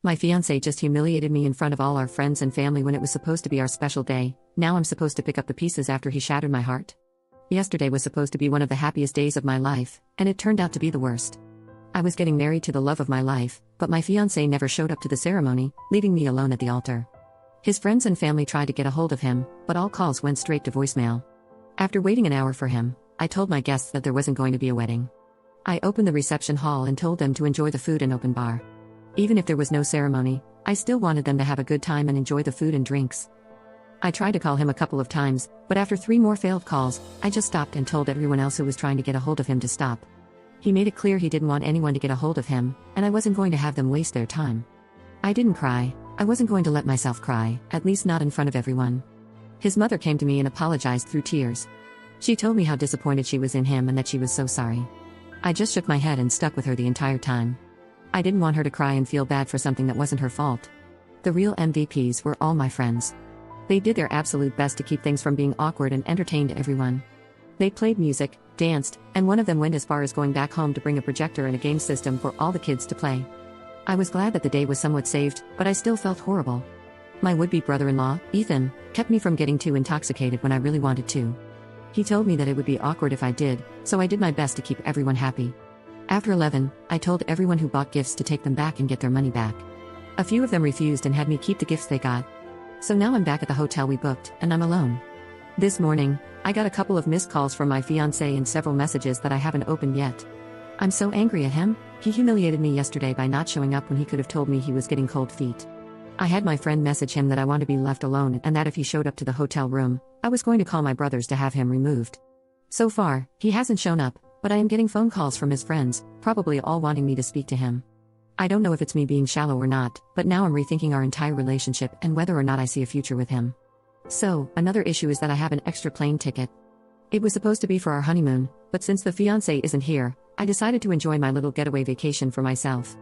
My fiance just humiliated me in front of all our friends and family when it was supposed to be our special day. Now I'm supposed to pick up the pieces after he shattered my heart. Yesterday was supposed to be one of the happiest days of my life, and it turned out to be the worst. I was getting married to the love of my life, but my fiance never showed up to the ceremony, leaving me alone at the altar. His friends and family tried to get a hold of him, but all calls went straight to voicemail. After waiting an hour for him, I told my guests that there wasn't going to be a wedding. I opened the reception hall and told them to enjoy the food and open bar. Even if there was no ceremony, I still wanted them to have a good time and enjoy the food and drinks. I tried to call him a couple of times, but after 3 more failed calls, I just stopped and told everyone else who was trying to get a hold of him to stop. He made it clear he didn't want anyone to get a hold of him, and I wasn't going to have them waste their time. I didn't cry. I wasn't going to let myself cry, at least not in front of everyone. His mother came to me and apologized through tears. She told me how disappointed she was in him and that she was so sorry. I just shook my head and stuck with her the entire time. I didn't want her to cry and feel bad for something that wasn't her fault. The real MVPs were all my friends. They did their absolute best to keep things from being awkward and entertained everyone. They played music, danced, and one of them went as far as going back home to bring a projector and a game system for all the kids to play. I was glad that the day was somewhat saved, but I still felt horrible. My would-be brother-in-law, Ethan, kept me from getting too intoxicated when I really wanted to. He told me that it would be awkward if I did, so I did my best to keep everyone happy. After 11, I told everyone who bought gifts to take them back and get their money back. A few of them refused and had me keep the gifts they got. So now I'm back at the hotel we booked, and I'm alone. This morning, I got a couple of missed calls from my fiancé and several messages that I haven't opened yet. I'm so angry at him. He humiliated me yesterday by not showing up when he could have told me he was getting cold feet. I had my friend message him that I want to be left alone and that if he showed up to the hotel room, I was going to call my brothers to have him removed. So far, he hasn't shown up, but I am getting phone calls from his friends, probably all wanting me to speak to him. I don't know if it's me being shallow or not, but now I'm rethinking our entire relationship and whether or not I see a future with him. So, another issue is that I have an extra plane ticket. It was supposed to be for our honeymoon, but since the fiancé isn't here, I decided to enjoy my little getaway vacation for myself.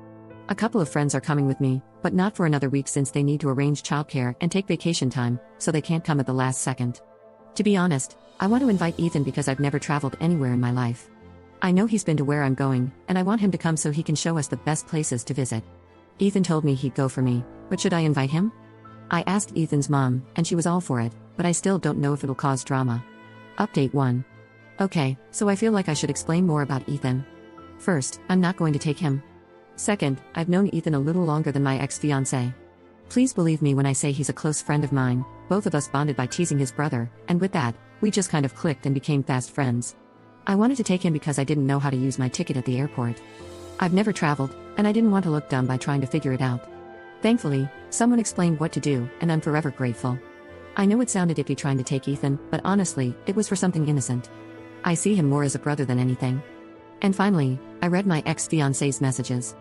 A couple of friends are coming with me, but not for another week since they need to arrange childcare and take vacation time, so they can't come at the last second. To be honest, I want to invite Ethan because I've never traveled anywhere in my life. I know he's been to where I'm going, and I want him to come so he can show us the best places to visit. Ethan told me he'd go for me, but should I invite him? I asked Ethan's mom, and she was all for it, but I still don't know if it'll cause drama. Update 1. Okay, so I feel like I should explain more about Ethan. First, I'm not going to take him. Second, I've known Ethan a little longer than my ex-fiancé. Please believe me when I say he's a close friend of mine. Both of us bonded by teasing his brother, and with that, we just kind of clicked and became fast friends. I wanted to take him because I didn't know how to use my ticket at the airport. I've never traveled, and I didn't want to look dumb by trying to figure it out. Thankfully, someone explained what to do, and I'm forever grateful. I know it sounded iffy trying to take Ethan, but honestly, it was for something innocent. I see him more as a brother than anything. And finally, I read my ex-fiancé's messages.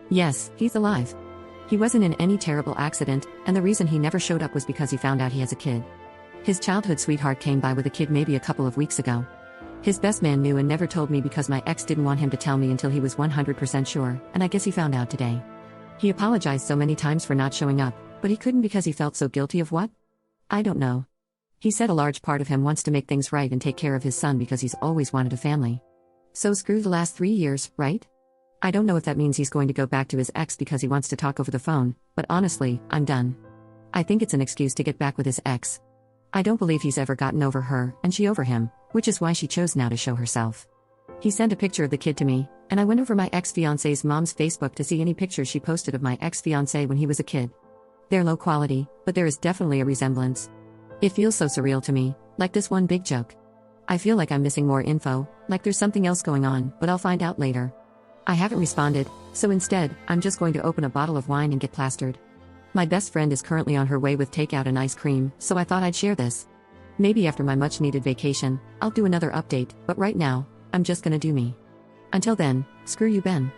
Yes, he's alive. He wasn't in any terrible accident, and the reason he never showed up was because he found out he has a kid. His childhood sweetheart came by with a kid maybe a couple of weeks ago. His best man knew and never told me because my ex didn't want him to tell me until he was 100% sure, and I guess he found out today. He apologized so many times for not showing up, but he couldn't because he felt so guilty of what? I don't know. He said a large part of him wants to make things right and take care of his son because he's always wanted a family. So screw the last 3 years, right? I don't know if that means he's going to go back to his ex because he wants to talk over the phone, but honestly, I'm done. I think it's an excuse to get back with his ex. I don't believe he's ever gotten over her, and she over him, which is why she chose now to show herself. He sent a picture of the kid to me, and I went over my ex-fiancé's mom's Facebook to see any pictures she posted of my ex-fiancé when he was a kid. They're low quality, but there is definitely a resemblance. It feels so surreal to me, like this one big joke. I feel like I'm missing more info, like there's something else going on, but I'll find out later. I haven't responded, so instead, I'm just going to open a bottle of wine and get plastered. My best friend is currently on her way with takeout and ice cream, so I thought I'd share this. Maybe after my much-needed vacation, I'll do another update, but right now, I'm just gonna do me. Until then, screw you, Ben.